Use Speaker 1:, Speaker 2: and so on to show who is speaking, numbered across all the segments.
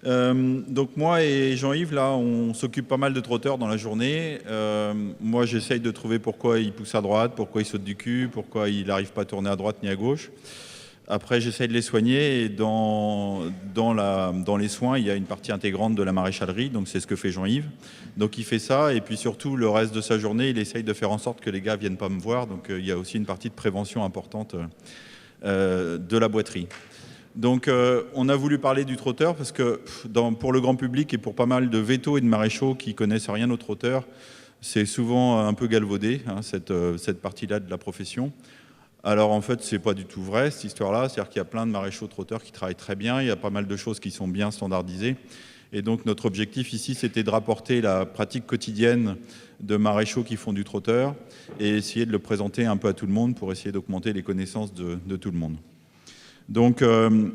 Speaker 1: Donc moi et Jean-Yves, là, on s'occupe pas mal de trotteurs dans la journée. Moi, j'essaye de trouver pourquoi il pousse à droite, pourquoi il saute du cul, pourquoi il n'arrive pas à tourner à droite ni à gauche. Après, j'essaye de les soigner et dans les soins, il y a une partie intégrante de la maréchalerie, donc c'est ce que fait Jean-Yves. Donc il fait ça et puis surtout, le reste de sa journée, il essaye de faire en sorte que les gars viennent pas me voir. Donc il y a aussi une partie de prévention importante de la boiterie. Donc on a voulu parler du trotteur parce que pour le grand public et pour pas mal de vétos et de maréchaux qui connaissent rien au trotteur, c'est souvent un peu galvaudé, hein, cette partie-là de la profession. Alors en fait, c'est pas du tout vrai cette histoire-là, c'est-à-dire qu'il y a plein de maréchaux trotteurs qui travaillent très bien, il y a pas mal de choses qui sont bien standardisées. Et donc notre objectif ici, c'était de rapporter la pratique quotidienne de maréchaux qui font du trotteur et essayer de le présenter un peu à tout le monde pour essayer d'augmenter les connaissances de tout le monde. Donc,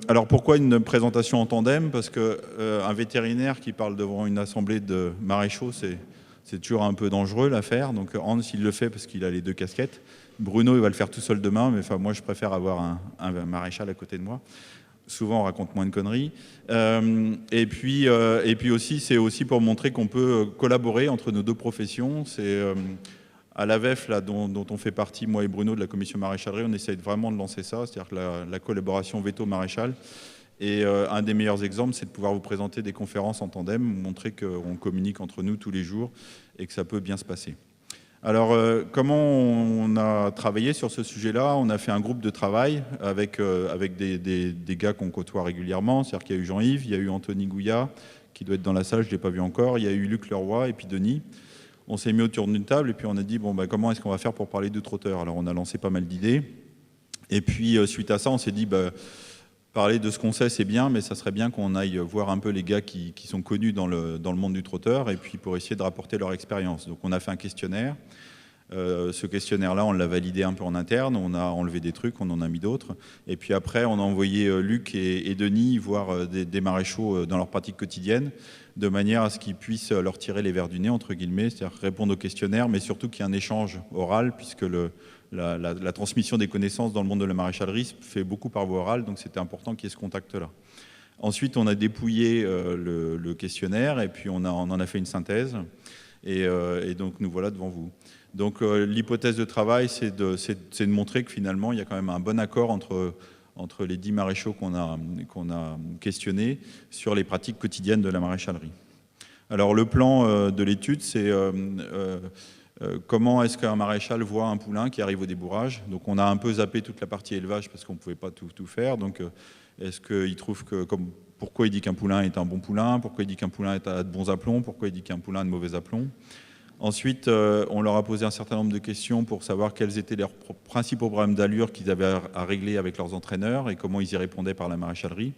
Speaker 1: alors pourquoi une présentation en tandem? Parce qu'un vétérinaire qui parle devant une assemblée de maréchaux, c'est toujours un peu dangereux l'affaire. Donc Hans, il le fait parce qu'il a les deux casquettes. Bruno, il va le faire tout seul demain, mais enfin, moi, je préfère avoir un maréchal à côté de moi. Souvent, on raconte moins de conneries. Et puis aussi, c'est aussi pour montrer qu'on peut collaborer entre nos deux professions. C'est à l'AVEF, là, dont on fait partie, moi et Bruno, de la commission maréchalerie, on essaye vraiment de lancer ça, c'est-à-dire que la collaboration veto-maréchal. Et un des meilleurs exemples, c'est de pouvoir vous présenter des conférences en tandem, montrer qu'on communique entre nous tous les jours et que ça peut bien se passer. Alors, comment on a travaillé sur ce sujet-là? On a fait un groupe de travail avec des gars qu'on côtoie régulièrement. C'est-à-dire qu'il y a eu Jean-Yves, il y a eu Anthony Gouillat, qui doit être dans la salle, je ne l'ai pas vu encore. Il y a eu Luc Leroy et puis Denis. On s'est mis autour d'une table et puis on a dit, bon, bah, comment est-ce qu'on va faire pour parler de trotteur? Alors, on a lancé pas mal d'idées. Et puis, suite à ça, on s'est dit, bah, parler de ce qu'on sait, c'est bien, mais ça serait bien qu'on aille voir un peu les gars qui sont connus dans le monde du trotteur et puis pour essayer de rapporter leur expérience. Donc, on a fait un questionnaire. Ce questionnaire-là, on l'a validé un peu en interne, on a enlevé des trucs, on en a mis d'autres. Et puis après, on a envoyé Luc et Denis voir des maréchaux dans leur pratique quotidienne, de manière à ce qu'ils puissent leur tirer les vers du nez, entre guillemets, c'est-à-dire répondre au questionnaire, mais surtout qu'il y ait un échange oral, puisque la transmission des connaissances dans le monde de la maréchalerie se fait beaucoup par voie orale, donc c'était important qu'il y ait ce contact-là. Ensuite, on a dépouillé le questionnaire, et puis on en a fait une synthèse, et donc nous voilà devant vous. Donc l'hypothèse de travail, c'est de montrer que finalement, il y a quand même un bon accord entre les 10 maréchaux qu'on a questionnés sur les pratiques quotidiennes de la maréchalerie. Alors le plan de l'étude, c'est comment est-ce qu'un maréchal voit un poulain qui arrive au débourrage. Donc on a un peu zappé toute la partie élevage parce qu'on ne pouvait pas tout faire. Donc est-ce qu'il trouve que... pourquoi il dit qu'un poulain est un bon poulain? Pourquoi il dit qu'un poulain est à de bons aplombs? Pourquoi il dit qu'un poulain a de mauvais aplombs? Ensuite, on leur a posé un certain nombre de questions pour savoir quels étaient leurs principaux problèmes d'allure qu'ils avaient à régler avec leurs entraîneurs et comment ils y répondaient par la maréchalerie.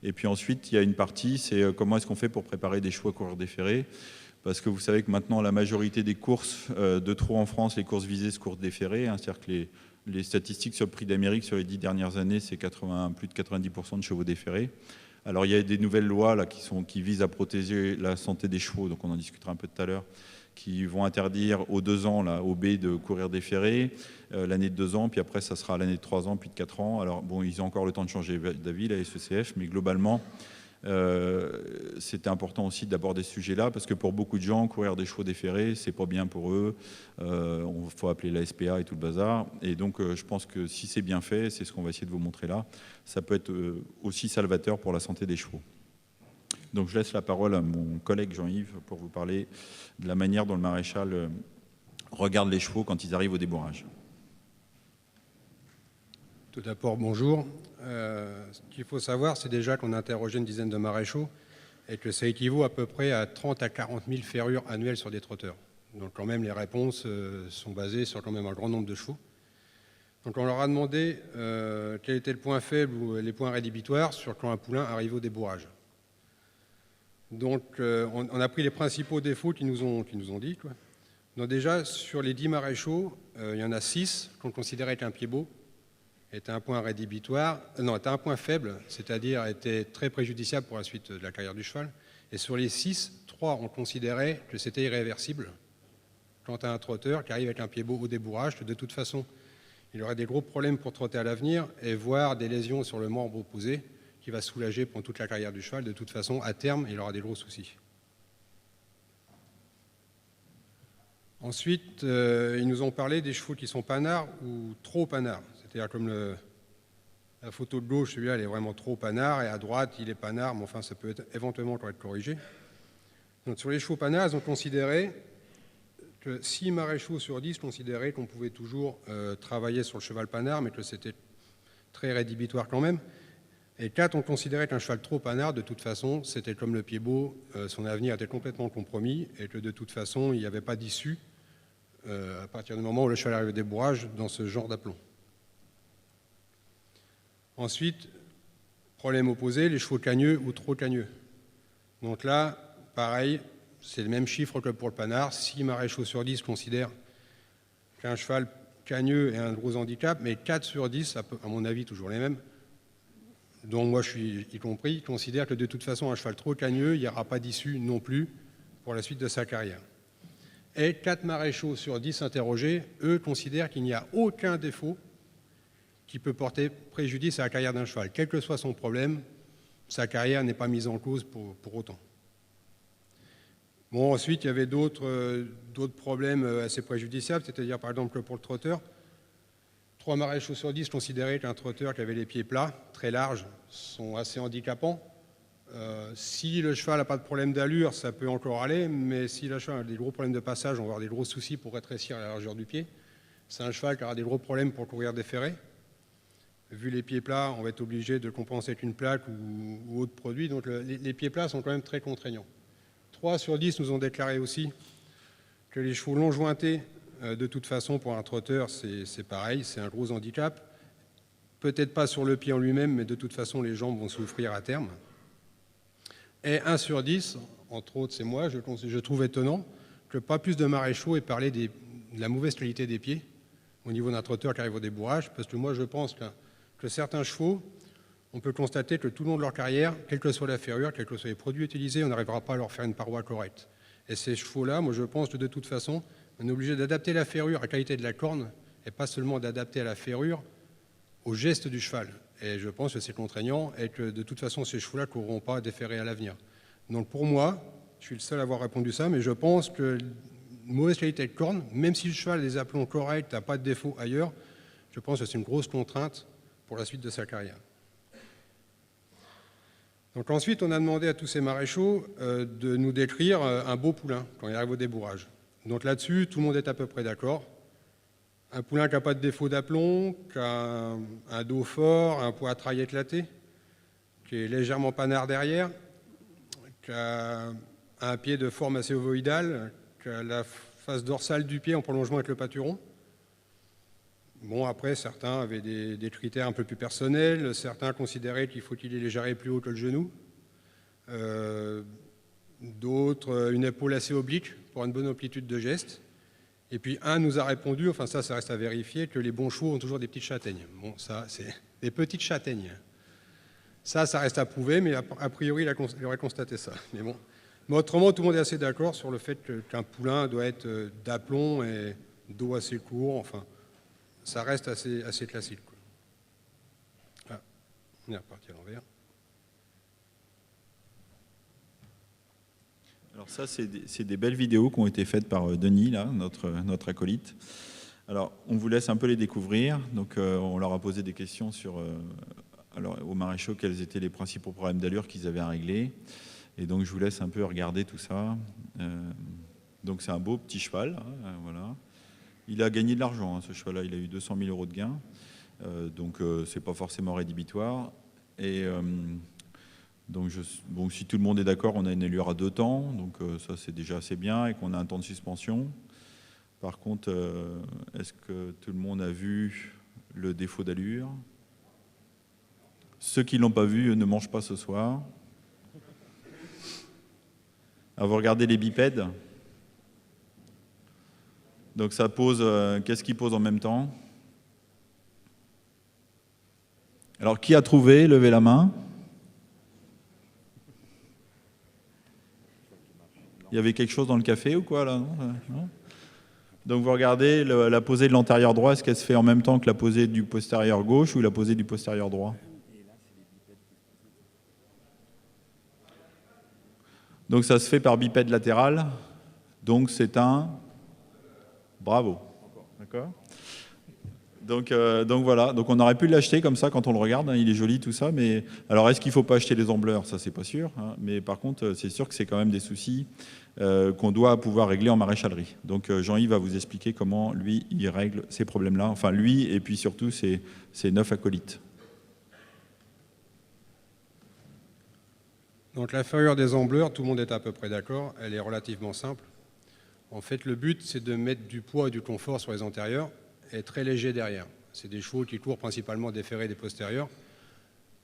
Speaker 1: Et puis ensuite, il y a une partie, c'est comment est-ce qu'on fait pour préparer des chevaux à courir déférés. Parce que vous savez que maintenant, la majorité des courses de trot en France, les courses visées se courent déférées. Hein, c'est-à-dire que les statistiques sur le prix d'Amérique sur les 10 dernières années, c'est plus de 90% de chevaux déférés. Alors il y a des nouvelles lois là, qui visent à protéger la santé des chevaux, donc on en discutera un peu tout à l'heure, qui vont interdire aux 2 ans, là, au B, de courir déféré, l'année de 2 ans, puis après ça sera l'année de 3 ans, puis de 4 ans. Alors bon, ils ont encore le temps de changer d'avis, la SECF, mais globalement, c'était important aussi d'aborder ce sujet-là, parce que pour beaucoup de gens, courir des chevaux déférés, c'est pas bien pour eux, il faut appeler la SPA et tout le bazar. Et donc je pense que si c'est bien fait, c'est ce qu'on va essayer de vous montrer là, ça peut être aussi salvateur pour la santé des chevaux. Donc je laisse la parole à mon collègue Jean-Yves pour vous parler de la manière dont le maréchal regarde les chevaux quand ils arrivent au débourrage.
Speaker 2: Tout d'abord, bonjour. Ce qu'il faut savoir, c'est déjà qu'on a interrogé une dizaine de maréchaux et que ça équivaut à peu près à 30 à 40 000 ferrures annuelles sur des trotteurs. Donc quand même, les réponses sont basées sur quand même un grand nombre de chevaux. Donc on leur a demandé quel était le point faible ou les points rédhibitoires sur quand un poulain arrive au débourrage. Donc on a pris les principaux défauts qu'ils nous ont dit, quoi. Donc déjà, sur les 10 maréchaux, il y en a 6 qu'on considérait qu'un pied beau était un point rédhibitoire, était un point faible, c'est-à-dire était très préjudiciable pour la suite de la carrière du cheval. Et sur les 6, 3 ont considéré que c'était irréversible quant à un trotteur qui arrive avec un pied beau au débourrage, que de toute façon, il aurait des gros problèmes pour trotter à l'avenir et voire des lésions sur le membre opposé qui va soulager pendant toute la carrière du cheval. De toute façon, à terme, il aura des gros soucis. Ensuite, ils nous ont parlé des chevaux qui sont panards ou trop panards. C'est-à-dire comme la photo de gauche, celui-là, elle est vraiment trop panard, et à droite, il est panard, mais enfin, ça peut être, éventuellement être corrigé. Donc, sur les chevaux panards, ils ont considéré que 6 maréchaux sur 10 considéraient qu'on pouvait toujours travailler sur le cheval panard, mais que c'était très rédhibitoire quand même. Et 4 ont considéré qu'un cheval trop panard, de toute façon, c'était comme le pied-beau, son avenir était complètement compromis, et que de toute façon, il n'y avait pas d'issue à partir du moment où le cheval arrive au débourrage dans ce genre d'aplomb. Ensuite, problème opposé, les chevaux cagneux ou trop cagneux. Donc là, pareil, c'est le même chiffre que pour le panard. 6 maréchaux sur 10 considèrent qu'un cheval cagneux est un gros handicap, mais 4 sur 10, à mon avis toujours les mêmes, dont moi je suis y compris, considèrent que de toute façon un cheval trop cagneux, il n'y aura pas d'issue non plus pour la suite de sa carrière. Et 4 maréchaux sur 10 interrogés, eux, considèrent qu'il n'y a aucun défaut qui peut porter préjudice à la carrière d'un cheval. Quel que soit son problème, sa carrière n'est pas mise en cause pour autant. Bon, ensuite, il y avait d'autres problèmes assez préjudiciables, c'est-à-dire par exemple que pour le trotteur, 3 maréchaux sur 10 considéraient qu'un trotteur qui avait les pieds plats, très larges, sont assez handicapants. Si le cheval n'a pas de problème d'allure, ça peut encore aller, mais si le cheval a des gros problèmes de passage, on va avoir des gros soucis pour rétrécir la largeur du pied. C'est un cheval qui aura des gros problèmes pour courir des ferrets. Vu les pieds plats, on va être obligé de compenser avec une plaque ou autre produit. Donc les pieds plats sont quand même très contraignants. 3 sur 10 nous ont déclaré aussi que les chevaux longs jointés, de toute façon, pour un trotteur, c'est pareil, c'est un gros handicap. Peut-être pas sur le pied en lui-même, mais de toute façon, les jambes vont souffrir à terme. Et 1 sur 10, entre autres, c'est moi, je trouve étonnant que pas plus de maréchaux aient parlé de la mauvaise qualité des pieds au niveau d'un trotteur qui arrive au débourrage, parce que moi, je pense que certains chevaux, on peut constater que tout le long de leur carrière, quelle que soit la ferrure, quels que soient les produits utilisés, on n'arrivera pas à leur faire une paroi correcte. Et ces chevaux-là, moi je pense que de toute façon, on est obligé d'adapter la ferrure à la qualité de la corne, et pas seulement d'adapter à la ferrure au geste du cheval. Et je pense que c'est contraignant, et que de toute façon, ces chevaux-là ne courront pas déférés à l'avenir. Donc pour moi, je suis le seul à avoir répondu ça, mais je pense que une mauvaise qualité de corne, même si le cheval a des aplombs corrects, n'a pas de défaut ailleurs, je pense que c'est une grosse contrainte pour la suite de sa carrière. Donc ensuite, on a demandé à tous ces maréchaux de nous décrire un beau poulain quand il arrive au débourrage. Donc là-dessus, tout le monde est à peu près d'accord. Un poulain qui n'a pas de défaut d'aplomb, qui a un dos fort, un poitrail éclaté, qui est légèrement panard derrière, qui a un pied de forme assez ovoïdale, qui a la face dorsale du pied en prolongement avec le pâturon. Bon, après, certains avaient des critères un peu plus personnels. Certains considéraient qu'il faut qu'il ait les jarrets plus haut que le genou. D'autres, une épaule assez oblique pour une bonne amplitude de geste. Et puis, un nous a répondu, enfin ça reste à vérifier, que les bons chevaux ont toujours des petites châtaignes. Bon, ça, c'est des petites châtaignes. Ça reste à prouver, mais a priori, il aurait constaté ça. Mais bon. Mais autrement, tout le monde est assez d'accord sur le fait qu'un poulain doit être d'aplomb et dos assez court, enfin... Ça reste assez classique. Ah, on est reparti à l'envers.
Speaker 1: Alors ça, c'est des belles vidéos qui ont été faites par Denis, là, notre acolyte. Alors, on vous laisse un peu les découvrir. Donc, on leur a posé des questions sur, aux maréchaux, quels étaient les principaux problèmes d'allure qu'ils avaient à régler. Et donc, je vous laisse un peu regarder tout ça. Donc, c'est un beau petit cheval, hein, voilà. Il a gagné de l'argent, hein, ce cheval-là. Il a eu 200 000 € de gains. Donc, c'est pas forcément rédhibitoire. Et donc, bon, si tout le monde est d'accord, on a une allure à 2 temps. Donc, ça, c'est déjà assez bien. Et qu'on a un temps de suspension. Par contre, est-ce que tout le monde a vu le défaut d'allure? Ceux qui ne l'ont pas vu ne mangent pas ce soir. Vous regardez les bipèdes. Donc ça pose, qu'est-ce qui pose en même temps? Alors qui a trouvé? Levez la main. Il y avait quelque chose dans le café ou quoi là? Non. Donc vous regardez la posée de l'antérieur droit, est-ce qu'elle se fait en même temps que la posée du postérieur gauche ou la posée du postérieur droit? Donc ça se fait par bipède latéral. Donc c'est un bravo. D'accord. Donc voilà, donc on aurait pu l'acheter comme ça quand on le regarde, hein, il est joli tout ça, mais alors est-ce qu'il ne faut pas acheter les ambleurs? Ça c'est pas sûr, hein, mais par contre c'est sûr que c'est quand même des soucis qu'on doit pouvoir régler en maréchalerie. Donc Jean-Yves va vous expliquer comment lui il règle ces problèmes-là, enfin lui et puis surtout ses 9 acolytes.
Speaker 2: Donc la ferrure des ambleurs, tout le monde est à peu près d'accord, elle est relativement simple. En fait le but c'est de mettre du poids et du confort sur les antérieurs et très léger derrière. C'est des chevaux qui courent principalement des ferrés et des postérieurs.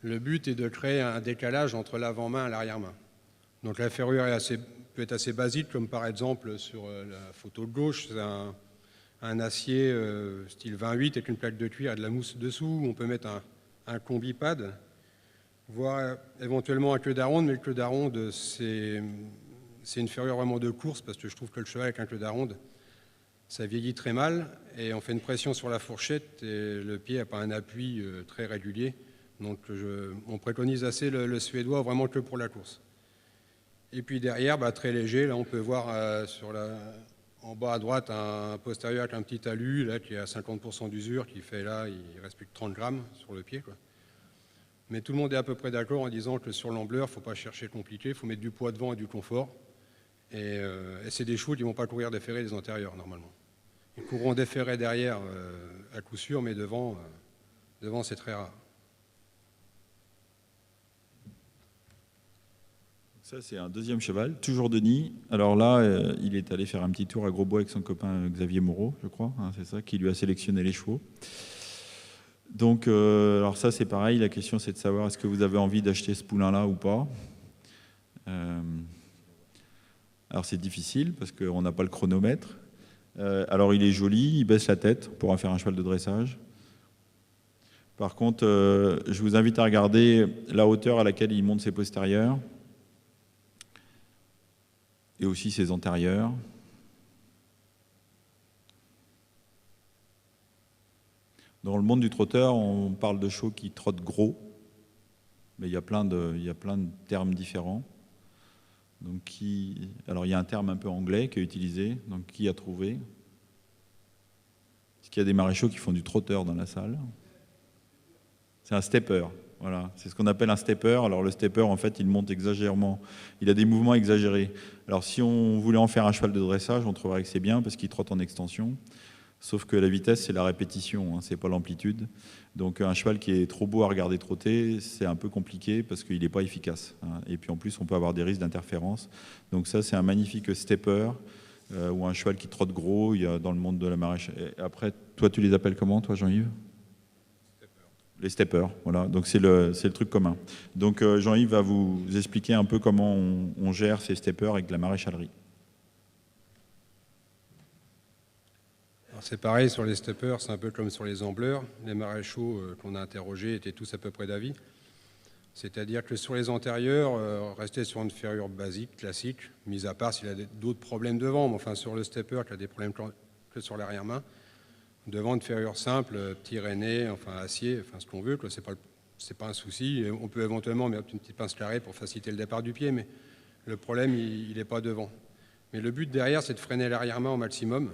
Speaker 2: Le but est de créer un décalage entre l'avant-main et l'arrière-main. Donc la ferrure peut être assez basique, comme par exemple sur la photo de gauche, c'est un acier style 28 avec une plaque de cuir et de la mousse dessous. On peut mettre un combi-pad, voire éventuellement un queue d'aronde, mais le queue d'aronde, c'est une ferrure vraiment de course, parce que je trouve que le cheval avec un queue d'aronde, ça vieillit très mal, et on fait une pression sur la fourchette, et le pied n'a pas un appui très régulier. Donc on préconise assez le suédois vraiment que pour la course. Et puis derrière, très léger, là on peut voir en bas à droite un postérieur avec un petit talus là, qui est à 50% d'usure, qui fait là, il reste plus que 30 grammes sur le pied, quoi. Mais tout le monde est à peu près d'accord en disant que sur l'ambleur, il ne faut pas chercher compliqué, il faut mettre du poids devant et du confort. Et c'est des chevaux qui ne vont pas courir des ferrés des antérieurs normalement. Ils courront des ferrés derrière à coup sûr, mais devant c'est très rare.
Speaker 1: Ça, c'est un deuxième cheval, toujours Denis. Alors là, il est allé faire un petit tour à Grosbois avec son copain Xavier Moreau, je crois, hein, c'est ça, qui lui a sélectionné les chevaux. Donc, alors ça, c'est pareil, la question, c'est de savoir est-ce que vous avez envie d'acheter ce poulain-là ou pas. Alors, c'est difficile, parce qu'on n'a pas le chronomètre. Alors, il est joli, il baisse la tête, on pourra faire un cheval de dressage. Par contre, je vous invite à regarder la hauteur à laquelle il monte ses postérieurs. Et aussi ses antérieurs. Dans le monde du trotteur, on parle de chevaux qui trottent gros, mais il y a plein de termes différents. Donc alors il y a un terme un peu anglais qui est utilisé, donc qui a trouvé? Est-ce qu'il y a des maréchaux qui font du trotteur dans la salle? C'est un stepper. Voilà, c'est ce qu'on appelle un stepper. Alors le stepper, en fait, il monte exagérément. Il a des mouvements exagérés. Alors si on voulait en faire un cheval de dressage, on trouverait que c'est bien parce qu'il trotte en extension. Sauf que la vitesse, c'est la répétition, hein, c'est pas l'amplitude. Donc un cheval qui est trop beau à regarder trotter, c'est un peu compliqué parce qu'il n'est pas efficace, hein. Et puis en plus, on peut avoir des risques d'interférence. Donc ça, c'est un magnifique stepper ou un cheval qui trotte gros. Il y a dans le monde de la maréchalerie. Après, toi, tu les appelles comment, toi, Jean-Yves? Les steppers, voilà. Donc c'est le truc commun. Donc Jean-Yves va vous expliquer un peu comment on gère ces steppers avec la maréchalerie.
Speaker 2: C'est pareil sur les steppers, c'est un peu comme sur les ambleurs. Les maréchaux qu'on a interrogés étaient tous à peu près d'avis. C'est-à-dire que sur les antérieurs, rester sur une ferrure basique, classique, mis à part s'il a d'autres problèmes devant, mais enfin sur le stepper qui a des problèmes que sur l'arrière-main, devant une ferrure simple, petit rainé, enfin acier, enfin ce qu'on veut, c'est pas un souci. On peut éventuellement mettre une petite pince carrée pour faciliter le départ du pied, mais le problème, il n'est pas devant. Mais le but derrière, c'est de freiner l'arrière-main au maximum.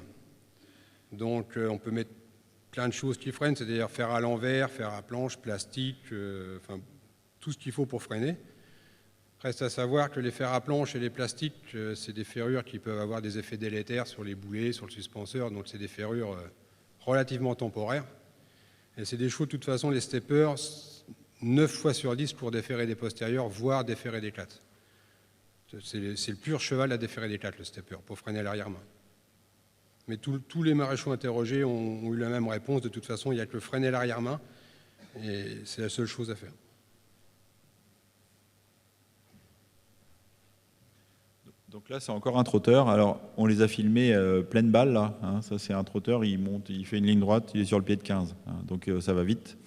Speaker 2: Donc on peut mettre plein de choses qui freinent, c'est-à-dire fer à l'envers, fer à planche, plastique, enfin tout ce qu'il faut pour freiner. Reste à savoir que les fers à planche et les plastiques, c'est des ferrures qui peuvent avoir des effets délétères sur les boulets, sur le suspenseur, donc c'est des ferrures relativement temporaires. Et c'est des chevaux, de toute façon, les steppers, 9 fois sur 10 pour déferrer des postérieurs, voire déferrer des clates. C'est le pur cheval à déferrer des clates, le stepper, pour freiner l'arrière-main. Mais tous les maréchaux interrogés ont eu la même réponse. De toute façon, il n'y a que freiner l'arrière-main, et c'est la seule chose à faire.
Speaker 1: Donc là, c'est encore un trotteur. Alors, on les a filmés pleine balle, là. Hein. Ça, c'est un trotteur, il monte, il fait une ligne droite, il est sur le pied de 15. Hein. Donc, ça va vite.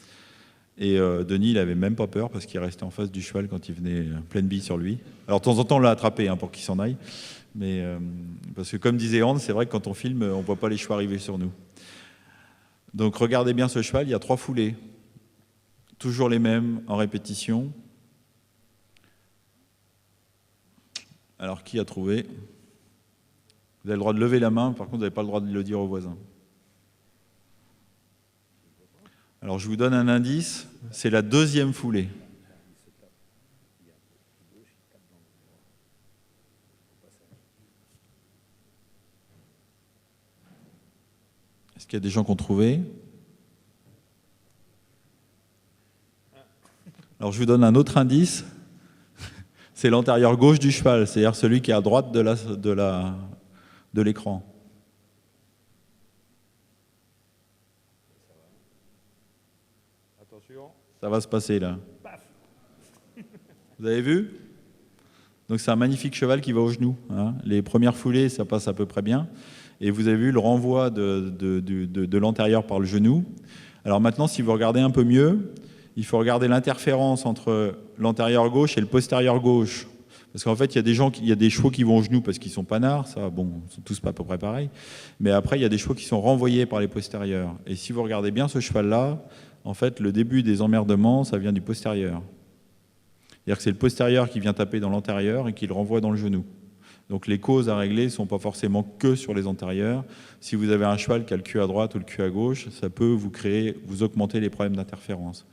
Speaker 1: Et Denis, il n'avait même pas peur parce qu'il restait en face du cheval quand il venait pleine bille sur lui. Alors, de temps en temps, on l'a attrapé pour qu'il s'en aille. Mais, parce que, comme disait Hans, c'est vrai que quand on filme, on ne voit pas les chevaux arriver sur nous. Donc, regardez bien ce cheval, il y a 3 foulées. Toujours les mêmes, en répétition. Alors, qui a trouvé? Vous avez le droit de lever la main, par contre, vous n'avez pas le droit de le dire aux voisins. Alors, je vous donne un indice, c'est la deuxième foulée. Est-ce qu'il y a des gens qui ont trouvé? Alors, je vous donne un autre indice. C'est l'antérieur gauche du cheval, c'est-à-dire celui qui est à droite de l'écran. Attention. Ça va se passer là. Vous avez vu? Donc c'est un magnifique cheval qui va au genou. Hein. Les premières foulées, ça passe à peu près bien. Et vous avez vu le renvoi de l'antérieur par le genou. Alors maintenant, si vous regardez un peu mieux, il faut regarder l'interférence entre l'antérieur gauche et le postérieur gauche. Parce qu'en fait, il y a des chevaux qui vont au genou parce qu'ils sont panards, ça, bon, ils sont tous pas à peu près pareils. Mais après, il y a des chevaux qui sont renvoyés par les postérieurs. Et si vous regardez bien ce cheval-là, en fait, le début des emmerdements, ça vient du postérieur. C'est-à-dire que c'est le postérieur qui vient taper dans l'antérieur et qui le renvoie dans le genou. Donc les causes à régler ne sont pas forcément que sur les antérieurs. Si vous avez un cheval qui a le cul à droite ou le cul à gauche, ça peut vous augmenter les problèmes d'interférence.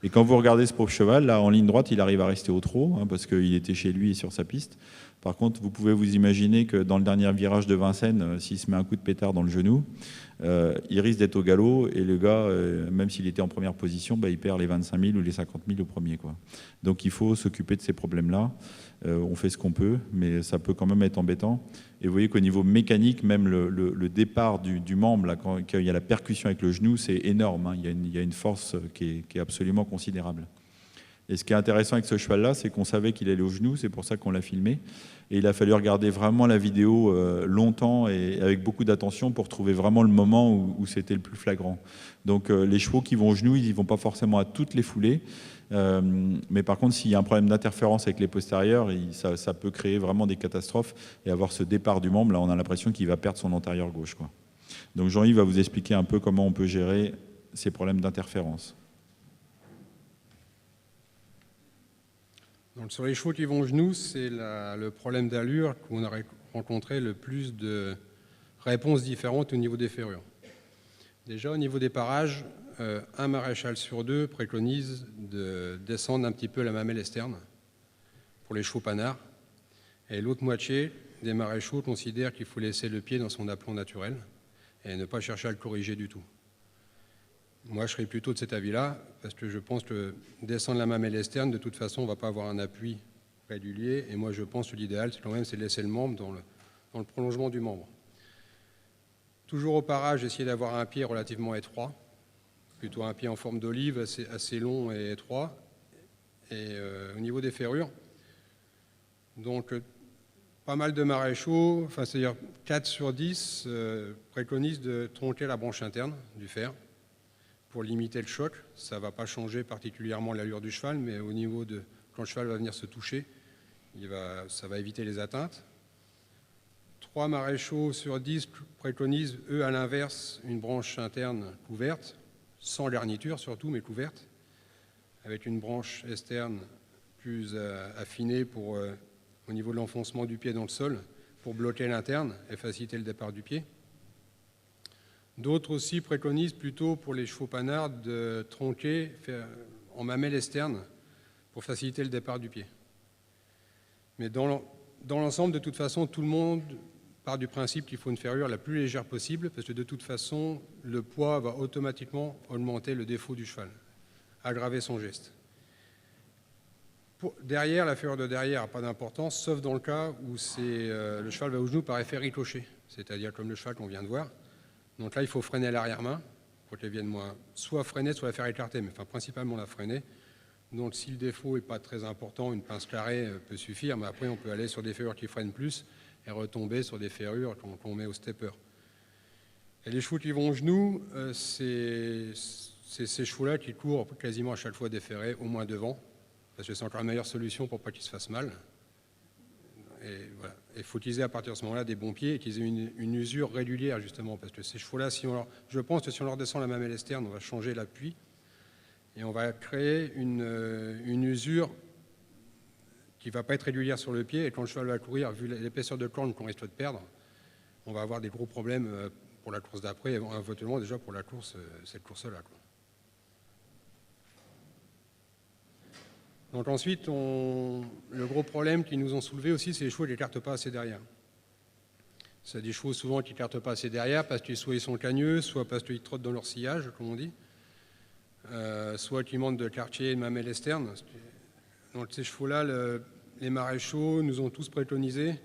Speaker 1: Et quand vous regardez ce pauvre cheval, là, en ligne droite, il arrive à rester au trot, hein, parce qu'il était chez lui et sur sa piste. Par contre, vous pouvez vous imaginer que dans le dernier virage de Vincennes, s'il se met un coup de pétard dans le genou, il risque d'être au galop, et le gars, même s'il était en première position, il perd les 25 000 ou les 50 000 au premier, quoi. Donc il faut s'occuper de ces problèmes-là. On fait ce qu'on peut, mais ça peut quand même être embêtant. Et vous voyez qu'au niveau mécanique, même le départ du membre, là, quand il y a la percussion avec le genou, c'est énorme, hein. Il y a une force qui est absolument considérable. Et ce qui est intéressant avec ce cheval-là, c'est qu'on savait qu'il allait au genou, c'est pour ça qu'on l'a filmé. Et il a fallu regarder vraiment la vidéo longtemps et avec beaucoup d'attention pour trouver vraiment le moment où c'était le plus flagrant. Donc les chevaux qui vont au genou, ils n'y vont pas forcément à toutes les foulées. Mais par contre, s'il y a un problème d'interférence avec les postérieurs, ça peut créer vraiment des catastrophes et avoir ce départ du membre. Là, on a l'impression qu'il va perdre son antérieur gauche, quoi. Donc Jean-Yves va vous expliquer un peu comment on peut gérer ces problèmes d'interférence.
Speaker 2: Donc, sur les chevaux qui vont au genou, c'est le problème d'allure qu'on a rencontré le plus de réponses différentes au niveau des ferrures. Déjà, au niveau des parages, un maréchal sur deux préconise de descendre un petit peu la mamelle externe pour les chevaux panards. Et l'autre moitié des maréchaux considère qu'il faut laisser le pied dans son aplomb naturel et ne pas chercher à le corriger du tout. Moi, je serais plutôt de cet avis-là, parce que je pense que descendre la mamelle externe, de toute façon, on ne va pas avoir un appui régulier. Et moi, je pense que l'idéal, c'est quand même de laisser le membre dans le prolongement du membre. Toujours au parage, essayer d'avoir un pied relativement étroit, plutôt un pied en forme d'olive, assez long et étroit. Et au niveau des ferrures, donc pas mal de maréchaux, c'est-à-dire 4 sur 10 préconisent de tronquer la branche interne du fer pour limiter le choc. Ça ne va pas changer particulièrement l'allure du cheval, mais au niveau de quand le cheval va venir se toucher, ça va éviter les atteintes. 3 maréchaux sur 10 préconisent, eux, à l'inverse, une branche interne couverte, sans garniture surtout, mais couverte, avec une branche externe plus affinée au niveau de l'enfoncement du pied dans le sol, pour bloquer l'interne et faciliter le départ du pied. D'autres aussi préconisent plutôt pour les chevaux panards de tronquer en mamelle externe pour faciliter le départ du pied. Mais dans l'ensemble, de toute façon, tout le monde part du principe qu'il faut une ferrure la plus légère possible, parce que de toute façon, le poids va automatiquement augmenter le défaut du cheval, aggraver son geste. Derrière, la ferrure de derrière n'a pas d'importance, sauf dans le cas où le cheval va au genou par effet ricochet, c'est-à-dire comme le cheval qu'on vient de voir. Donc là, il faut freiner l'arrière-main pour qu'elle vienne soit freiner, soit la faire écarter, mais principalement la freiner. Donc si le défaut n'est pas très important, une pince carrée peut suffire, mais après on peut aller sur des ferrures qui freinent plus et retomber sur des ferrures qu'on met au stepper. Et les chevaux qui vont au genou, c'est ces chevaux-là qui courent quasiment à chaque fois déferrés, au moins devant, parce que c'est encore la meilleure solution pour pas qu'ils se fassent mal. Et voilà. Il faut utiliser à partir de ce moment-là des bons pieds et qu'ils aient une usure régulière, justement, parce que ces chevaux-là, je pense que si on leur descend la mamelle externe, on va changer l'appui et on va créer une usure qui ne va pas être régulière sur le pied, et quand le cheval va courir, vu l'épaisseur de corne qu'on risque de perdre, on va avoir des gros problèmes pour la course d'après, et éventuellement déjà pour la course, cette course-là. Donc ensuite, le gros problème qu'ils nous ont soulevé aussi, c'est les chevaux qui n'écartent pas assez derrière. C'est des chevaux souvent qui n'écartent pas assez derrière parce qu'ils soit ils sont cagneux, soit parce qu'ils trottent dans leur sillage, comme on dit, soit qu'ils manquent de quartier et de mamelles externes. Donc ces chevaux-là, les maréchaux nous ont tous préconisé.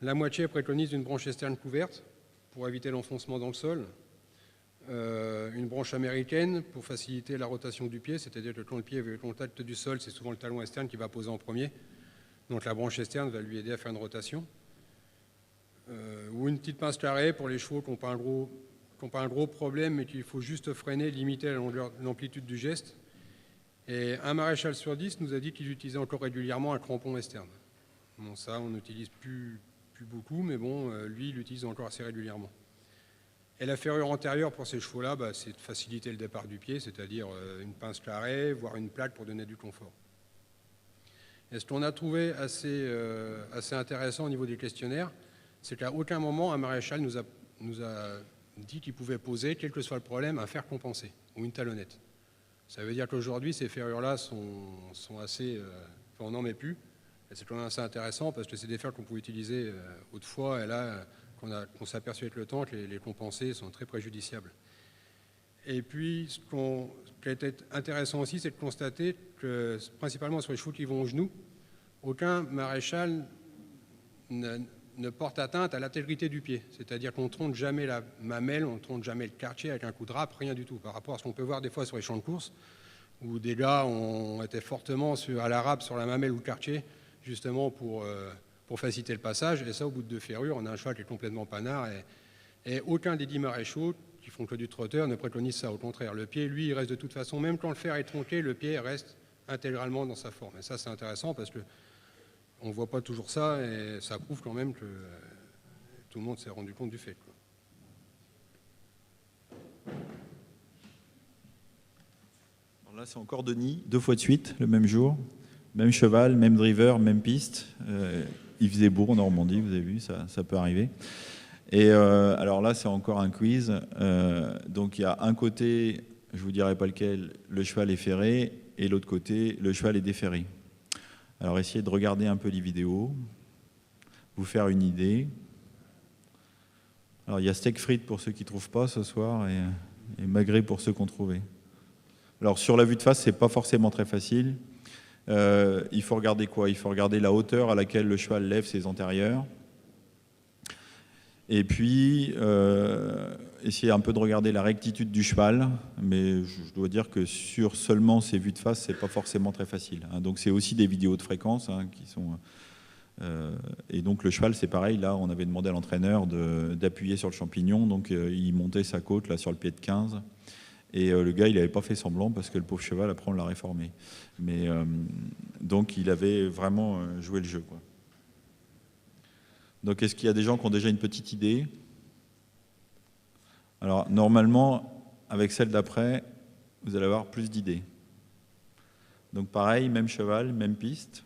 Speaker 2: La moitié préconise une branche externe couverte pour éviter l'enfoncement dans le sol. Une branche américaine pour faciliter la rotation du pied, c'est-à-dire que quand le pied est au contact du sol, c'est souvent le talon externe qui va poser en premier. Donc la branche externe va lui aider à faire une rotation. Ou une petite pince carrée pour les chevaux qui n'ont pas un gros problème, mais qu'il faut juste freiner, limiter l'amplitude du geste. Et un maréchal sur 10 nous a dit qu'il utilisait encore régulièrement un crampon externe. Bon, ça, on n'utilise plus beaucoup, mais bon, lui, il l'utilise encore assez régulièrement. Et la ferrure antérieure pour ces chevaux-là, c'est de faciliter le départ du pied, c'est-à-dire une pince carrée, voire une plaque pour donner du confort. Et ce qu'on a trouvé assez intéressant au niveau des questionnaires, c'est qu'à aucun moment un maréchal nous a dit qu'il pouvait poser, quel que soit le problème, un fer compensé ou une talonnette. Ça veut dire qu'aujourd'hui, ces ferrures-là sont assez... on n'en met plus. Et c'est quand même assez intéressant parce que c'est des fers qu'on pouvait utiliser autrefois, et là, qu'on s'est aperçu avec le temps que les compensés sont très préjudiciables. Et puis, ce qui a été intéressant aussi, c'est de constater que, principalement sur les chevaux qui vont au genou, aucun maréchal ne porte atteinte à l'intégrité du pied. C'est-à-dire qu'on ne tronque jamais la mamelle, on ne tronque jamais le quartier avec un coup de râpe, rien du tout. Par rapport à ce qu'on peut voir des fois sur les champs de course, où des gars ont été fortement à la râpe sur la mamelle ou le quartier, justement pour faciliter le passage. Et ça, au bout de 2 ferrures, on a un cheval qui est complètement panard. Et aucun des 10 maréchaux qui font que du trotteur ne préconise ça. Au contraire, le pied, lui, il reste de toute façon, même quand le fer est tronqué, le pied reste intégralement dans sa forme. Et ça, c'est intéressant parce que on ne voit pas toujours ça, et ça prouve quand même que tout le monde s'est rendu compte du fait.
Speaker 1: Alors là, c'est encore Denis, 2 fois de suite, le même jour. Même cheval, même driver, même piste. Il faisait beau en Normandie, vous avez vu, ça peut arriver. Et alors là, c'est encore un quiz. Donc il y a un côté, je ne vous dirai pas lequel, le cheval est ferré, et l'autre côté, le cheval est déferré. Alors essayez de regarder un peu les vidéos, vous faire une idée. Alors il y a steak frites pour ceux qui ne trouvent pas ce soir, et magret pour ceux qui ont trouvé. Alors sur la vue de face, ce n'est pas forcément très facile. Il faut regarder quoi? Il faut regarder la hauteur à laquelle le cheval lève ses antérieurs. Et puis, essayer un peu de regarder la rectitude du cheval. Mais je dois dire que sur seulement ces vues de face, ce n'est pas forcément très facile. Donc c'est aussi des vidéos de fréquence qui sont... et donc le cheval, c'est pareil. Là, on avait demandé à l'entraîneur d'appuyer sur le champignon. Donc il montait sa côte là, sur le pied de 15. Et le gars, il n'avait pas fait semblant parce que le pauvre cheval, après, on l'a réformé. Mais, donc, il avait vraiment joué le jeu, quoi. Donc, est-ce qu'il y a des gens qui ont déjà une petite idée? Alors, normalement, avec celle d'après, vous allez avoir plus d'idées. Donc, pareil, même cheval, même piste.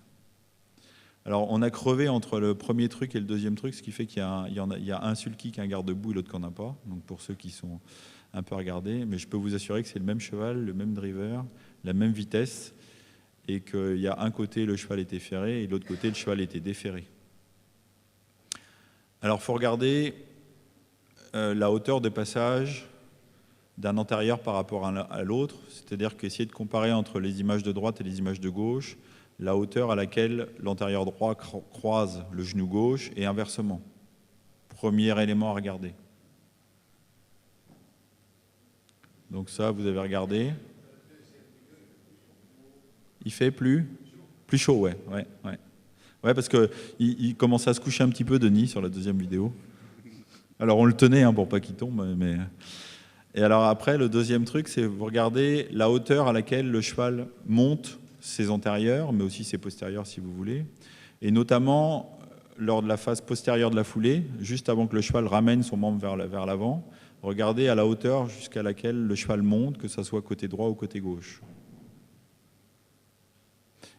Speaker 1: Alors, on a crevé entre le premier truc et le deuxième truc, ce qui fait qu'il y a un sulky qui a un garde-boue et l'autre qui n'en a pas. Donc, pour ceux qui sont un peu regardés, mais je peux vous assurer que c'est le même cheval, le même driver, la même vitesse, et qu'il y a un côté, le cheval était ferré, et de l'autre côté, le cheval était déferré. Alors, il faut regarder la hauteur de passage d'un antérieur par rapport à l'autre, c'est-à-dire qu'essayer de comparer entre les images de droite et les images de gauche, la hauteur à laquelle l'antérieur droit croise le genou gauche, et inversement. Premier élément à regarder. Donc ça, vous avez regardé. Il fait plus chaud, ouais, parce qu'il commençait à se coucher un petit peu, Denis, sur la deuxième vidéo. Alors on le tenait pour pas qu'il tombe. Mais... Et alors après, le deuxième truc, c'est vous regardez la hauteur à laquelle le cheval monte ses antérieurs, mais aussi ses postérieurs si vous voulez. Et notamment, lors de la phase postérieure de la foulée, juste avant que le cheval ramène son membre vers l'avant, regardez à la hauteur jusqu'à laquelle le cheval monte, que ce soit côté droit ou côté gauche.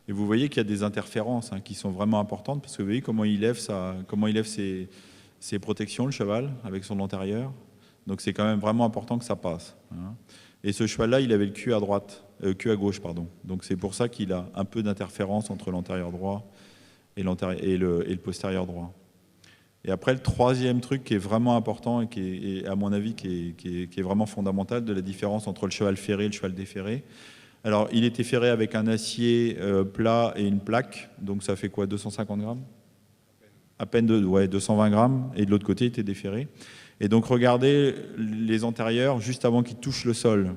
Speaker 1: Et vous voyez qu'il y a des interférences qui sont vraiment importantes, parce que vous voyez comment il lève, ses protections, le cheval, avec son antérieur. Donc c'est quand même vraiment important que ça passe. Et ce cheval-là, il avait le cul à droite, cul à gauche, pardon. Donc c'est pour ça qu'il a un peu d'interférence entre l'antérieur droit et le postérieur droit. Et après, le troisième truc qui est vraiment important et qui est, à mon avis, qui est vraiment fondamental, de la différence entre le cheval ferré et le cheval déferré. Alors, il était ferré avec un acier plat et une plaque, donc ça fait quoi, 250 grammes? À peine 220 grammes, et de l'autre côté, il était déferré. Et donc, regardez les antérieurs juste avant qu'il touche le sol.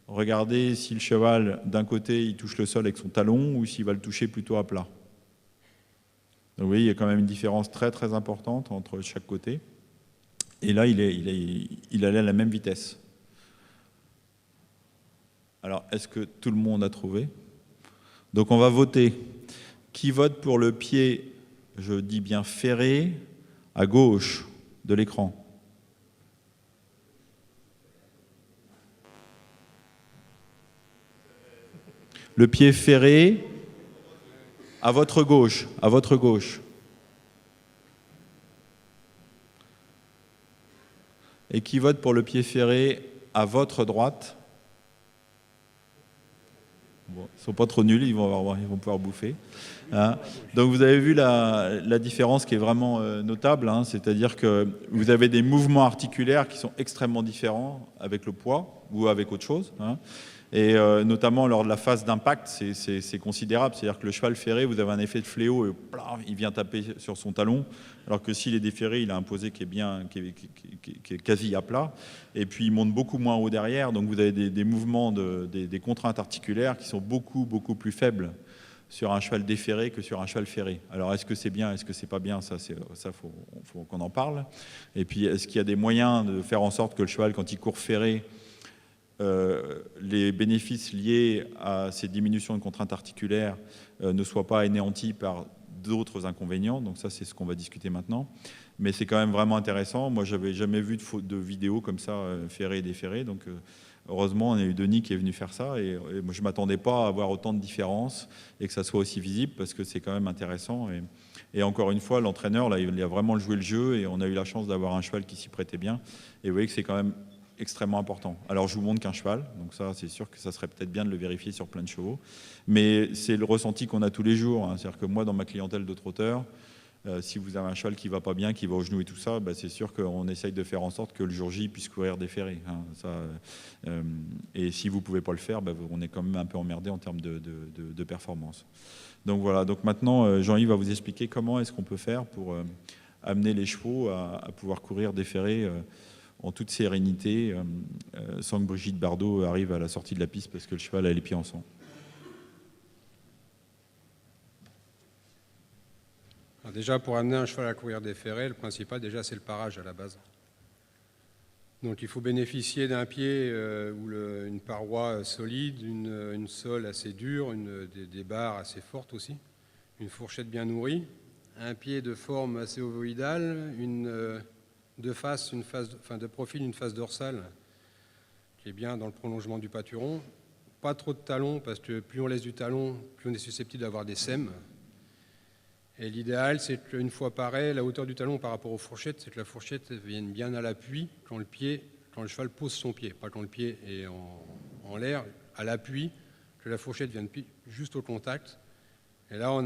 Speaker 1: Regardez si le cheval, d'un côté, il touche le sol avec son talon ou s'il va le toucher plutôt à plat. Donc, vous voyez, il y a quand même une différence très très importante entre chaque côté. Et là, il allait à la même vitesse. Alors, est-ce que tout le monde a trouvé? Donc, on va voter. Qui vote pour le pied, je dis bien ferré, à gauche de l'écran? Le pied ferré à votre gauche, à votre gauche. Et qui vote pour le pied ferré à votre droite? Bon, ils ne sont pas trop nuls, ils vont pouvoir bouffer. Donc vous avez vu la différence qui est vraiment notable, c'est-à-dire que vous avez des mouvements articulaires qui sont extrêmement différents avec le poids ou avec autre chose. Et notamment lors de la phase d'impact, c'est considérable. C'est-à-dire que le cheval ferré, vous avez un effet de fléau et il vient taper sur son talon, alors que s'il est déferré, il a un posé qui est quasi à plat. Et puis il monte beaucoup moins haut derrière, donc vous avez des mouvements, des contraintes articulaires qui sont beaucoup plus faibles sur un cheval déferré que sur un cheval ferré. Alors est-ce que c'est bien, est-ce que c'est pas bien? Ça faut qu'on en parle. Et puis est-ce qu'il y a des moyens de faire en sorte que le cheval, quand il court ferré, les bénéfices liés à ces diminutions de contraintes articulaires ne soient pas anéantis par d'autres inconvénients. Donc ça, c'est ce qu'on va discuter maintenant. Mais c'est quand même vraiment intéressant. Moi, j'avais jamais vu de vidéo comme ça, ferré et déferré. Donc heureusement, on a eu Denis qui est venu faire ça. Et moi, je ne m'attendais pas à avoir autant de différences et que ça soit aussi visible, parce que c'est quand même intéressant. Et encore une fois, l'entraîneur, là, il a vraiment joué le jeu, et on a eu la chance d'avoir un cheval qui s'y prêtait bien. Et vous voyez que c'est quand même extrêmement important. Alors je vous montre qu'un cheval, donc ça c'est sûr que ça serait peut-être bien de le vérifier sur plein de chevaux, mais c'est le ressenti qu'on a tous les jours. C'est-à-dire que moi, dans ma clientèle de trotteurs, si vous avez un cheval qui va pas bien, qui va au genou et tout ça, c'est sûr qu'on essaye de faire en sorte que le jour J puisse courir déferré. Et si vous pouvez pas le faire, on est quand même un peu emmerdé en termes de performance. Donc voilà, donc maintenant Jean-Yves va vous expliquer comment est-ce qu'on peut faire pour amener les chevaux à pouvoir courir déferré en toute sérénité, sans que Brigitte Bardot arrive à la sortie de la piste parce que le cheval a les pieds en sang.
Speaker 2: Alors déjà, pour amener un cheval à courir déferré, le principal, déjà, c'est le parage à la base. Donc il faut bénéficier d'un pied ou une paroi solide, une sole assez dure, des barres assez fortes aussi, une fourchette bien nourrie, un pied de forme assez ovoïdale, de profil, une face dorsale qui est bien dans le prolongement du pâturon. Pas trop de talons, parce que plus on laisse du talon, plus on est susceptible d'avoir des sèmes. Et l'idéal, c'est qu'une fois pareil, la hauteur du talon par rapport aux fourchettes, c'est que la fourchette vienne bien à l'appui quand le cheval pose son pied, pas quand le pied est en l'air, à l'appui, que la fourchette vienne juste au contact. Et là, on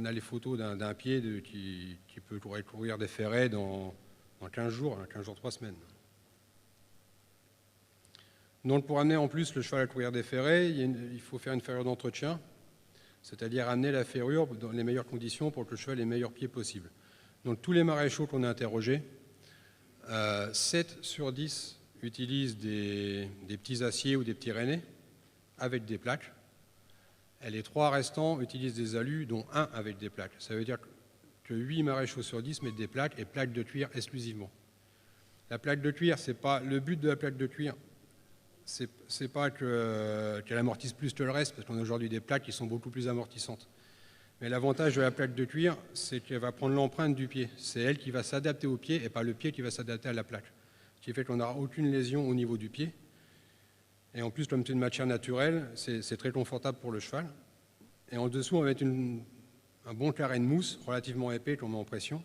Speaker 2: a les photos d'un pied qui peut courir déferré dans 15 jours, 3 semaines. Donc pour amener en plus le cheval à courir déferré, il faut faire une ferrure d'entretien, c'est-à-dire amener la ferrure dans les meilleures conditions pour que le cheval ait les meilleurs pieds possibles. Donc tous les maréchaux qu'on a interrogés, 7 sur 10 utilisent des petits aciers ou des petits rennais avec des plaques. Et les 3 restants utilisent des alus, dont 1 avec des plaques. Ça veut dire que 8 maréchaux sur 10 mettent des plaques, et plaques de cuir exclusivement. La plaque de cuir, c'est pas le but de la plaque de cuir, c'est pas qu'elle amortisse plus que le reste, parce qu'on a aujourd'hui des plaques qui sont beaucoup plus amortissantes. Mais l'avantage de la plaque de cuir, c'est qu'elle va prendre l'empreinte du pied. C'est elle qui va s'adapter au pied et pas le pied qui va s'adapter à la plaque. Ce qui fait qu'on n'aura aucune lésion au niveau du pied. Et en plus, comme c'est une matière naturelle, c'est très confortable pour le cheval. Et en dessous, on va mettre un bon carré de mousse relativement épais qu'on met en pression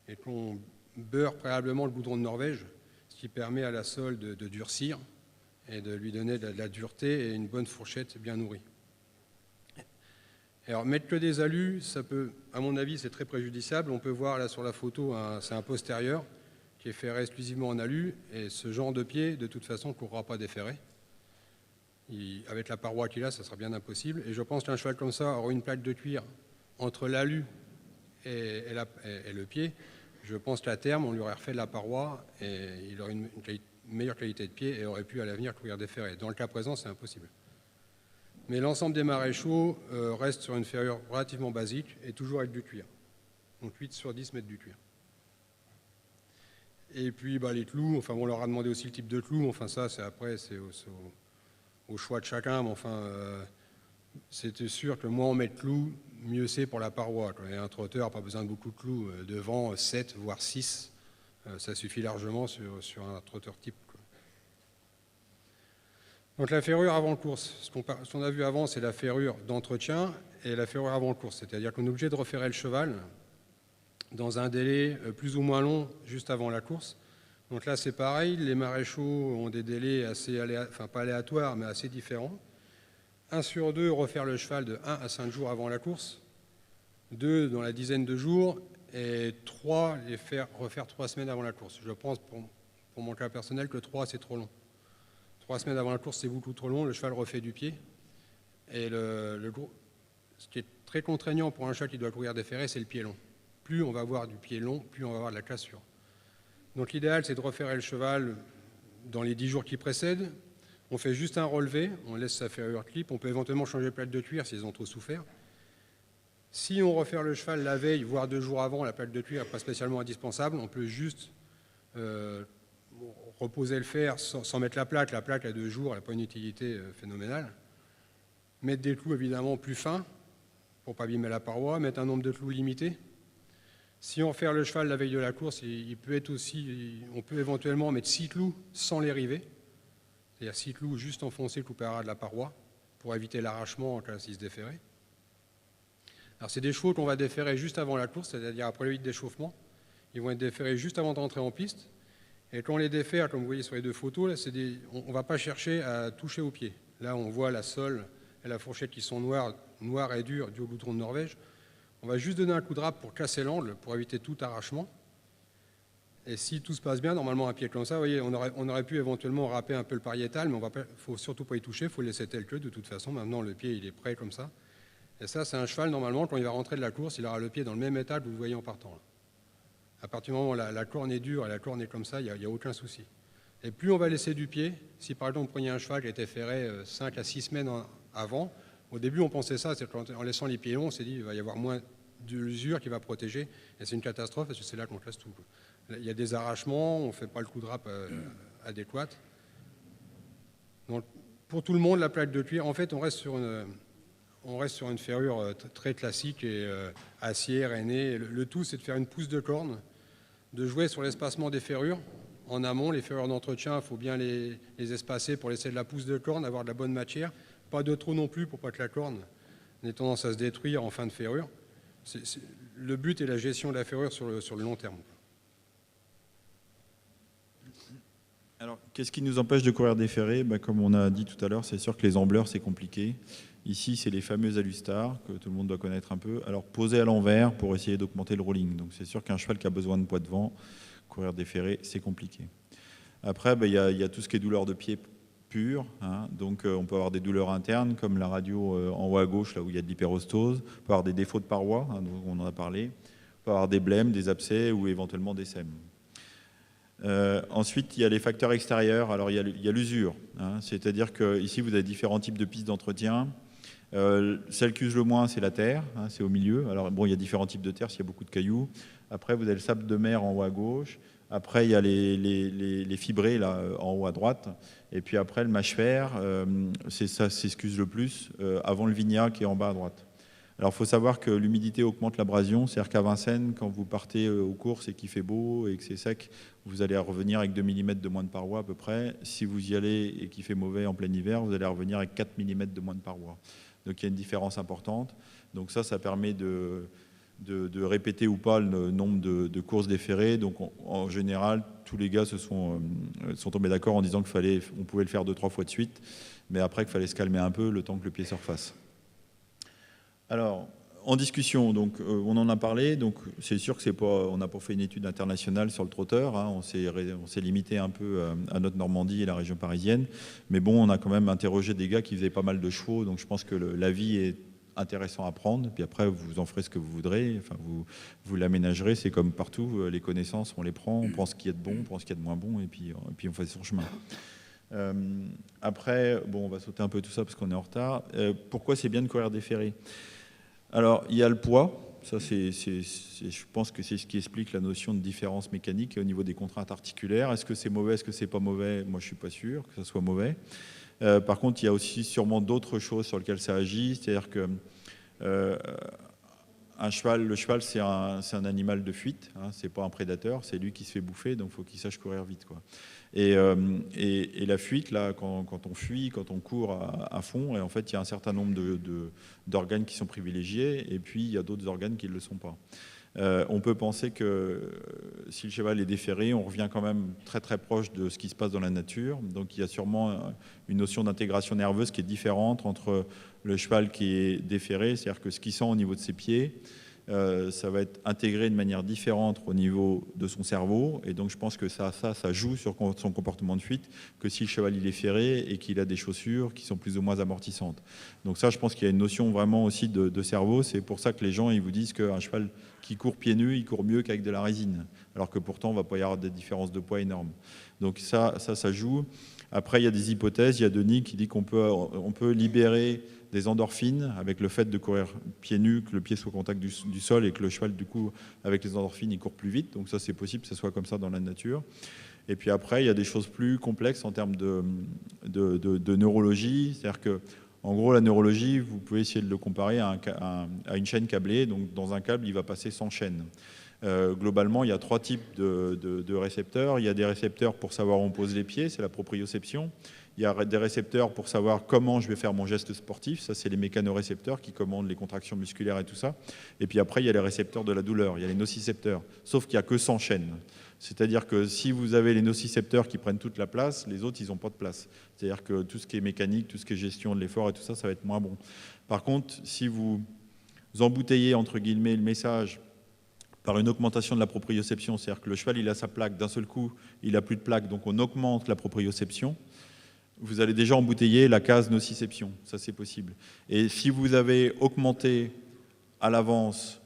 Speaker 2: et qu'on beurre préalablement le goudron de Norvège, ce qui permet à la sole de durcir et de lui donner de la dureté et une bonne fourchette bien nourrie. Alors, mettre que des alus, ça peut, à mon avis, c'est très préjudiciable. On peut voir là sur la photo, c'est un postérieur qui est ferré exclusivement en alu, et ce genre de pied, de toute façon, ne courra pas déferré. Avec la paroi qu'il a, ça sera bien impossible. Et je pense qu'un cheval comme ça aura une plaque de cuir entre l'alu et le pied. Je pense qu'à terme, on lui aurait refait la paroi et il aurait une meilleure qualité de pied et aurait pu à l'avenir courir déferré. Dans le cas présent, c'est impossible. Mais l'ensemble des maréchaux reste sur une ferrure relativement basique et toujours avec du cuir. Donc 8 sur 10 mètres du cuir. Et puis les clous, enfin on leur a demandé aussi le type de clous, enfin ça c'est après, c'est au choix de chacun, mais enfin c'était sûr que moins on met de clous, mieux c'est pour la paroi. Quand il y a un trotteur, pas besoin de beaucoup de clous, devant 7 voire 6, ça suffit largement sur un trotteur type. Donc la ferrure avant-course, ce qu'on a vu avant, c'est la ferrure d'entretien et la ferrure avant-course, c'est-à-dire qu'on est obligé de referrer le cheval dans un délai plus ou moins long juste avant la course. Donc là c'est pareil, les maréchaux ont des délais assez pas aléatoires mais assez différents. 1 sur 2 refaire le cheval de 1 à 5 jours avant la course, 2 dans la dizaine de jours et 3 les faire refaire 3 semaines avant la course. Je pense pour mon cas personnel que 3 c'est trop long. 3 semaines avant la course, c'est beaucoup trop long, le cheval refait du pied. Et ce qui est très contraignant pour un cheval qui doit courir déferré, c'est le pied long. Plus on va avoir du pied long, plus on va avoir de la cassure. Donc l'idéal, c'est de referrer le cheval dans les 10 jours qui précèdent. On fait juste un relevé, on laisse sa ferrure clip, on peut éventuellement changer de plaque de cuir s'ils ont trop souffert. Si on referre le cheval la veille, voire 2 jours avant, la plaque de cuir n'est pas spécialement indispensable, on peut juste reposer le fer sans mettre la plaque à 2 jours, elle n'a pas une utilité phénoménale. Mettre des clous évidemment plus fins pour ne pas abîmer la paroi, mettre un nombre de clous limité. Si on referre le cheval la veille de la course, on peut éventuellement mettre 6 clous sans les river, c'est-à-dire 6 clous juste enfoncés coupés à ras de la paroi pour éviter l'arrachement en cas s'il se déferrait. Alors c'est des chevaux qu'on va déferrer juste avant la course, c'est-à-dire après le hit d'échauffement. Ils vont être déferrés juste avant d'entrer en piste. Et quand on les défère, comme vous voyez sur les 2 photos, là, on ne va pas chercher à toucher au pied. Là, on voit la sole et la fourchette qui sont noires et dures du goudron de Norvège. On va juste donner un coup de râpe pour casser l'angle, pour éviter tout arrachement. Et si tout se passe bien, normalement un pied comme ça, vous voyez, on aurait pu éventuellement râper un peu le pariétal, mais il ne faut surtout pas y toucher, il faut le laisser tel que de toute façon. Maintenant, le pied, il est prêt comme ça. Et ça, c'est un cheval, normalement, quand il va rentrer de la course, il aura le pied dans le même état que vous le voyez en partant. Là. À partir du moment où la corne est dure et la corne est comme ça, il n'y a aucun souci. Et plus on va laisser du pied, si par exemple vous preniez un cheval qui a été ferré 5 à 6 semaines avant, au début on pensait ça, c'est qu'en laissant les pieds longs, on s'est dit qu'il va y avoir moins d'usure qui va protéger, et c'est une catastrophe parce que c'est là qu'on casse tout. Il y a des arrachements, on ne fait pas le coup de râpe adéquat. Donc, pour tout le monde, la plaque de cuir, en fait on reste sur une ferrure très classique et acier, rainé. Le tout, c'est de faire une pousse de corne, de jouer sur l'espacement des ferrures. En amont, les ferrures d'entretien, il faut bien les espacer pour laisser de la pousse de corne, avoir de la bonne matière. Pas de trop non plus pour pas que la corne ait tendance à se détruire en fin de ferrure. Le but est la gestion de la ferrure sur le long terme.
Speaker 1: Alors, qu'est-ce qui nous empêche de courir déferré ? Comme on a dit tout à l'heure, c'est sûr que les ambleurs, c'est compliqué. Ici, c'est les fameux Alustar, que tout le monde doit connaître un peu. Alors, posés à l'envers pour essayer d'augmenter le rolling. Donc, c'est sûr qu'un cheval qui a besoin de poids de vent, courir déferré, c'est compliqué. Après, il y a tout ce qui est douleur de pied pure. Donc, on peut avoir des douleurs internes, comme la radio en haut à gauche, là où il y a de l'hyperostose. On peut avoir des défauts de paroi, donc on en a parlé. On peut avoir des blêmes, des abcès ou éventuellement des sèmes. Ensuite, il y a les facteurs extérieurs. Alors, il y a l'usure. C'est-à-dire qu'ici, vous avez différents types de pistes d'entretien. Celle qui use le moins, c'est la terre, c'est au milieu. Alors bon, il y a différents types de terre, s'il y a beaucoup de cailloux. Après, vous avez le sable de mer en haut à gauche. Après, il y a les fibrés là, en haut à droite. Et puis après, le mâche-fer, c'est ça, c'est ce qu'use le plus, avant le vigna qui est en bas à droite. Alors, il faut savoir que l'humidité augmente l'abrasion. C'est-à-dire qu'à Vincennes, quand vous partez aux courses et qu'il fait beau et que c'est sec, vous allez revenir avec 2 mm de moins de paroi à peu près. Si vous y allez et qu'il fait mauvais en plein hiver, vous allez revenir avec 4 mm de moins de paroi. Donc il y a une différence importante. Donc ça permet de répéter ou pas le nombre de courses déférées. Donc en général, tous les gars sont tombés d'accord en disant qu'on pouvait le faire 2-3 fois de suite, mais après qu'il fallait se calmer un peu le temps que le pied se refasse. Alors, en discussion, donc, on en a parlé, donc c'est sûr que on n'a pas fait une étude internationale sur le trotteur, hein, on s'est limité un peu à notre Normandie et la région parisienne, mais bon, on a quand même interrogé des gars qui faisaient pas mal de chevaux, donc je pense que l'avis est intéressant à prendre, puis après vous en ferez ce que vous voudrez, enfin vous l'aménagerez, c'est comme partout, les connaissances on les prend, on prend ce qu'il y a de bon, on prend ce qu'il y a de moins bon, et puis on fait son chemin. Après, bon, on va sauter un peu tout ça parce qu'on est en retard. Pourquoi c'est bien de courir déféré? Alors, il y a le poids. Ça, je pense que c'est ce qui explique la notion de différence mécanique au niveau des contraintes articulaires. Est-ce que c'est mauvais, est-ce que c'est pas mauvais? Moi, je suis pas sûr que ça soit mauvais. Par contre, il y a aussi sûrement d'autres choses sur lesquelles ça agit. C'est-à-dire que le cheval, c'est un animal de fuite. Hein, c'est pas un prédateur. C'est lui qui se fait bouffer, donc il faut qu'il sache courir vite, quoi. Et la fuite, là, quand on fuit, quand on court à fond, et en fait, il y a un certain nombre d'organes qui sont privilégiés, et puis il y a d'autres organes qui ne le sont pas. On peut penser que si le cheval est déféré, on revient quand même très très proche de ce qui se passe dans la nature. Donc il y a sûrement une notion d'intégration nerveuse qui est différente entre le cheval qui est déféré, c'est-à-dire que ce qu'il sent au niveau de ses pieds, ça va être intégré de manière différente au niveau de son cerveau, et donc je pense que ça joue sur son comportement de fuite, que si le cheval il est ferré et qu'il a des chaussures qui sont plus ou moins amortissantes. Donc ça, je pense qu'il y a une notion vraiment aussi de cerveau. C'est pour ça que les gens ils vous disent qu'un cheval qui court pieds nus, il court mieux qu'avec de la résine, alors que pourtant, on ne va pas y avoir des différences de poids énormes. Donc ça joue. Après, il y a des hypothèses. Il y a Denis qui dit qu'on peut libérer des endorphines avec le fait de courir pieds nus, que le pied soit au contact du sol et que le cheval, du coup, avec les endorphines, il court plus vite. Donc ça, c'est possible que ce soit comme ça dans la nature. Et puis après, il y a des choses plus complexes en termes de neurologie. C'est-à-dire que, en gros, la neurologie, vous pouvez essayer de le comparer à une chaîne câblée. Donc, dans un câble, il va passer 100 chaînes. Globalement, il y a 3 types de récepteurs. Il y a des récepteurs pour savoir où on pose les pieds, c'est la proprioception. Il y a des récepteurs pour savoir comment je vais faire mon geste sportif. Ça, c'est les mécanorécepteurs qui commandent les contractions musculaires et tout ça. Et puis après, il y a les récepteurs de la douleur. Il y a les nocicepteurs. Sauf qu'il n'y a que 100 chaînes. C'est-à-dire que si vous avez les nocicepteurs qui prennent toute la place, les autres, ils n'ont pas de place. C'est-à-dire que tout ce qui est mécanique, tout ce qui est gestion de l'effort et tout ça, ça va être moins bon. Par contre, si vous embouteillez, entre guillemets, le message par une augmentation de la proprioception, c'est-à-dire que le cheval, il a sa plaque, d'un seul coup, il n'a plus de plaque, donc on augmente la proprioception, vous allez déjà embouteiller la case nociception. Ça, c'est possible. Et si vous avez augmenté à l'avance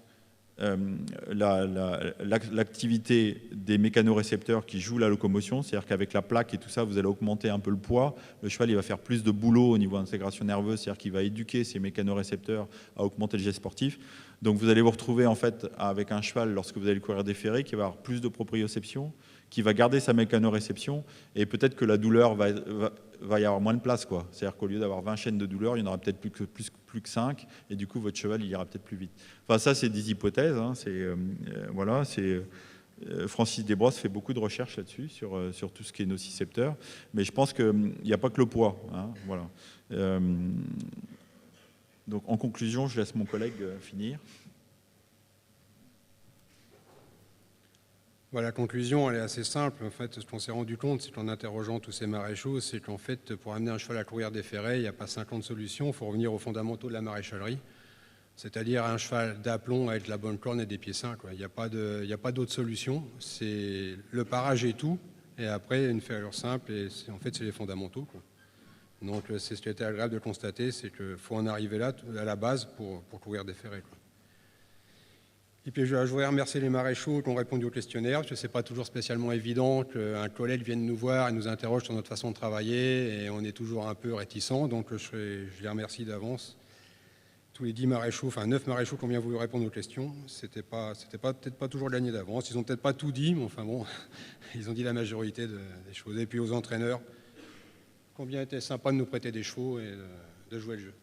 Speaker 1: l'activité des mécanorécepteurs qui jouent la locomotion, c'est-à-dire qu'avec la plaque et tout ça, vous allez augmenter un peu le poids. Le cheval, il va faire plus de boulot au niveau d'intégration nerveuse, c'est-à-dire qu'il va éduquer ses mécanorécepteurs à augmenter le geste sportif. Donc vous allez vous retrouver en fait avec un cheval, lorsque vous allez le courir déféré, qui va avoir plus de proprioception, qui va garder sa mécanoréception, et peut-être que la douleur va y avoir moins de place, quoi. C'est-à-dire qu'au lieu d'avoir 20 chaînes de douleur, il n'y en aura peut-être plus que 5, et du coup, votre cheval, il ira peut-être plus vite. Enfin, ça, c'est des hypothèses. Hein, voilà, Francis Desbrosses fait beaucoup de recherches là-dessus, sur tout ce qui est nocicepteur, mais je pense qu'il n'y a pas que le poids. Hein, voilà. Donc, en conclusion, je laisse mon collègue finir.
Speaker 2: Voilà, la conclusion, elle est assez simple. En fait, ce qu'on s'est rendu compte, c'est qu'en interrogeant tous ces maréchaux, c'est qu'en fait, pour amener un cheval à courir déféré, il n'y a pas 50 solutions. Il faut revenir aux fondamentaux de la maréchalerie, c'est-à-dire un cheval d'aplomb avec de la bonne corne et des pieds sains, quoi. Il n'y a pas d'autre solution. C'est le parage et tout, et après une ferrure simple. Et en fait, c'est les fondamentaux, quoi. Donc, c'est ce qui a été agréable de constater, c'est qu'il faut en arriver là, à la base, pour courir déféré, quoi. Et puis je voudrais remercier les maréchaux qui ont répondu au questionnaire, parce que ce n'est pas toujours spécialement évident qu'un collègue vienne nous voir et nous interroge sur notre façon de travailler, et on est toujours un peu réticent, donc je les remercie d'avance. Tous les 10 maréchaux, enfin 9 maréchaux qui ont bien voulu répondre aux questions, c'était peut-être pas toujours gagné d'avance, ils n'ont peut-être pas tout dit, mais enfin bon, ils ont dit la majorité des choses. Et puis aux entraîneurs, combien était sympa de nous prêter des chevaux et de jouer le jeu.